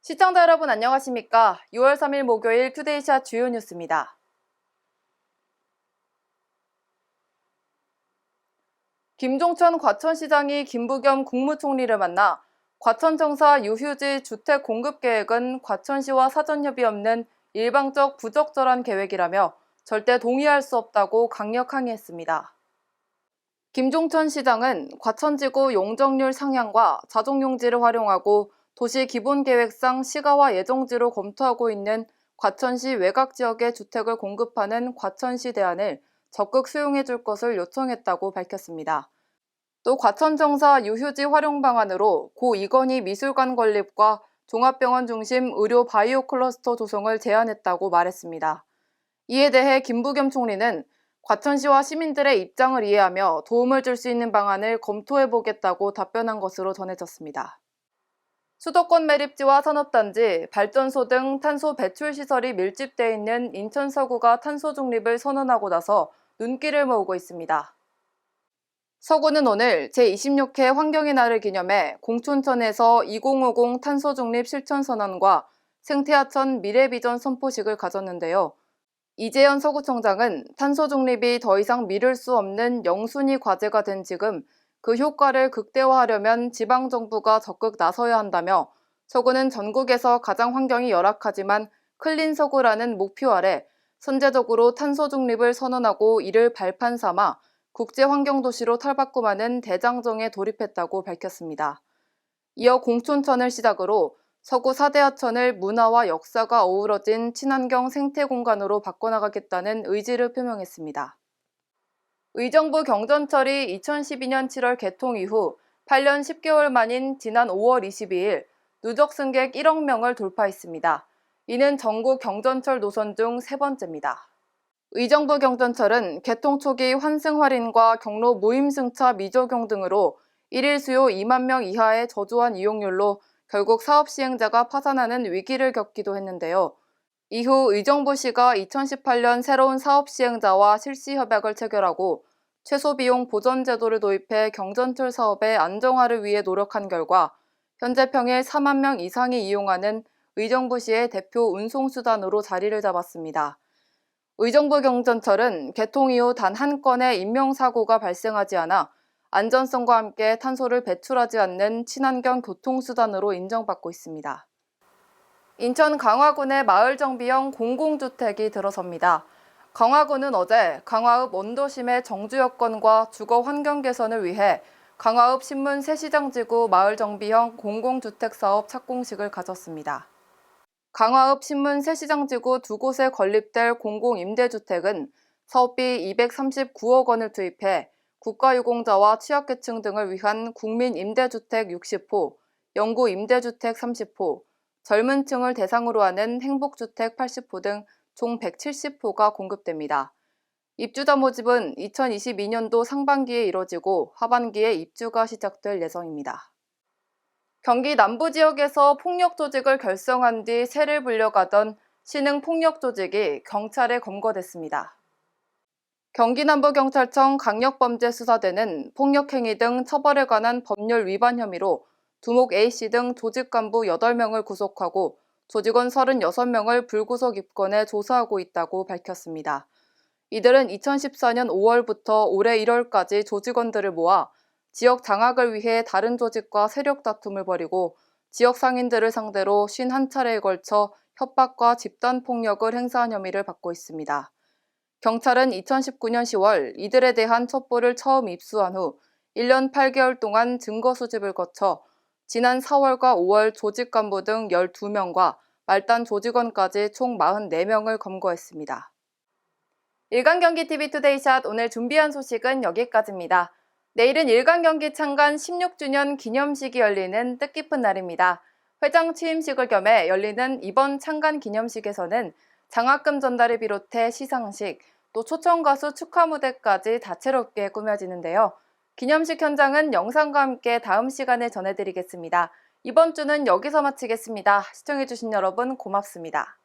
시청자 여러분 안녕하십니까? 6월 3일 목요일 투데이샷 주요 뉴스입니다. 김종천 과천시장이 김부겸 국무총리를 만나 과천정사 유휴지 주택 공급 계획은 과천시와 사전협의 없는 일방적 부적절한 계획이라며 절대 동의할 수 없다고 강력 항의했습니다. 김종천 시장은 과천지구 용적률 상향과 자동용지를 활용하고 도시 기본계획상 시가와 예정지로 검토하고 있는 과천시 외곽 지역의 주택을 공급하는 과천시 대안을 적극 수용해 줄 것을 요청했다고 밝혔습니다. 또 과천정사 유휴지 활용 방안으로 고 이건희 미술관 건립과 종합병원 중심 의료 바이오 클러스터 조성을 제안했다고 말했습니다. 이에 대해 김부겸 총리는 과천시와 시민들의 입장을 이해하며 도움을 줄 수 있는 방안을 검토해보겠다고 답변한 것으로 전해졌습니다. 수도권 매립지와 산업단지, 발전소 등 탄소 배출 시설이 밀집돼 있는 인천 서구가 탄소 중립을 선언하고 나서 눈길을 모으고 있습니다. 서구는 오늘 제26회 환경의 날을 기념해 공춘천에서 2050 탄소 중립 실천 선언과 생태하천 미래비전 선포식을 가졌는데요. 이재현 서구청장은 탄소 중립이 더 이상 미룰 수 없는 영순위 과제가 된 지금 그 효과를 극대화하려면 지방정부가 적극 나서야 한다며 서구는 전국에서 가장 환경이 열악하지만 클린 서구라는 목표 아래 선제적으로 탄소 중립을 선언하고 이를 발판 삼아 국제환경도시로 탈바꿈하는 대장정에 돌입했다고 밝혔습니다. 이어 공춘천을 시작으로 서구 4대 하천을 문화와 역사가 어우러진 친환경 생태 공간으로 바꿔나가겠다는 의지를 표명했습니다. 의정부 경전철이 2012년 7월 개통 이후 8년 10개월 만인 지난 5월 22일 누적 승객 1억 명을 돌파했습니다. 이는 전국 경전철 노선 중 세 번째입니다. 의정부 경전철은 개통 초기 환승 할인과 경로 무임승차 미적용 등으로 1일 수요 2만 명 이하의 저조한 이용률로 결국 사업 시행자가 파산하는 위기를 겪기도 했는데요. 이후 의정부시가 2018년 새로운 사업 시행자와 실시 협약을 체결하고 최소 비용 보전 제도를 도입해 경전철 사업의 안정화를 위해 노력한 결과 현재 평일 4만 명 이상이 이용하는 의정부시의 대표 운송수단으로 자리를 잡았습니다. 의정부 경전철은 개통 이후 단 한 건의 인명사고가 발생하지 않아 안전성과 함께 탄소를 배출하지 않는 친환경 교통수단으로 인정받고 있습니다. 인천 강화군의 마을정비형 공공주택이 들어섭니다. 강화군은 어제 강화읍 원도심의 정주 여건과 주거 환경 개선을 위해 강화읍 신문 새시장지구 마을정비형 공공주택 사업 착공식을 가졌습니다. 강화읍 신문 새시장지구 두 곳에 건립될 공공임대주택은 사업비 239억 원을 투입해 국가유공자와 취약계층 등을 위한 국민임대주택 60호, 영구임대주택 30호, 젊은 층을 대상으로 하는 행복주택 80호 등 총 170호가 공급됩니다. 입주자 모집은 2022년도 상반기에 이뤄지고 하반기에 입주가 시작될 예정입니다. 경기 남부 지역에서 폭력 조직을 결성한 뒤 세를 불려가던 신흥 폭력 조직이 경찰에 검거됐습니다. 경기남부경찰청 강력범죄수사대는 폭력행위 등 처벌에 관한 법률 위반 혐의로 두목 A씨 등 조직 간부 8명을 구속하고 조직원 36명을 불구속 입건해 조사하고 있다고 밝혔습니다. 이들은 2014년 5월부터 올해 1월까지 조직원들을 모아 지역 장악을 위해 다른 조직과 세력 다툼을 벌이고 지역 상인들을 상대로 51차례에 걸쳐 협박과 집단 폭력을 행사한 혐의를 받고 있습니다. 경찰은 2019년 10월 이들에 대한 첩보를 처음 입수한 후 1년 8개월 동안 증거 수집을 거쳐 지난 4월과 5월 조직 간부 등 12명과 말단 조직원까지 총 44명을 검거했습니다. 일간경기TV 투데이샷 오늘 준비한 소식은 여기까지입니다. 내일은 일간경기 창간 16주년 기념식이 열리는 뜻깊은 날입니다. 회장 취임식을 겸해 열리는 이번 창간 기념식에서는 장학금 전달을 비롯해 시상식, 또 초청 가수 축하 무대까지 다채롭게 꾸며지는데요. 기념식 현장은 영상과 함께 다음 시간에 전해드리겠습니다. 이번 주는 여기서 마치겠습니다. 시청해주신 여러분 고맙습니다.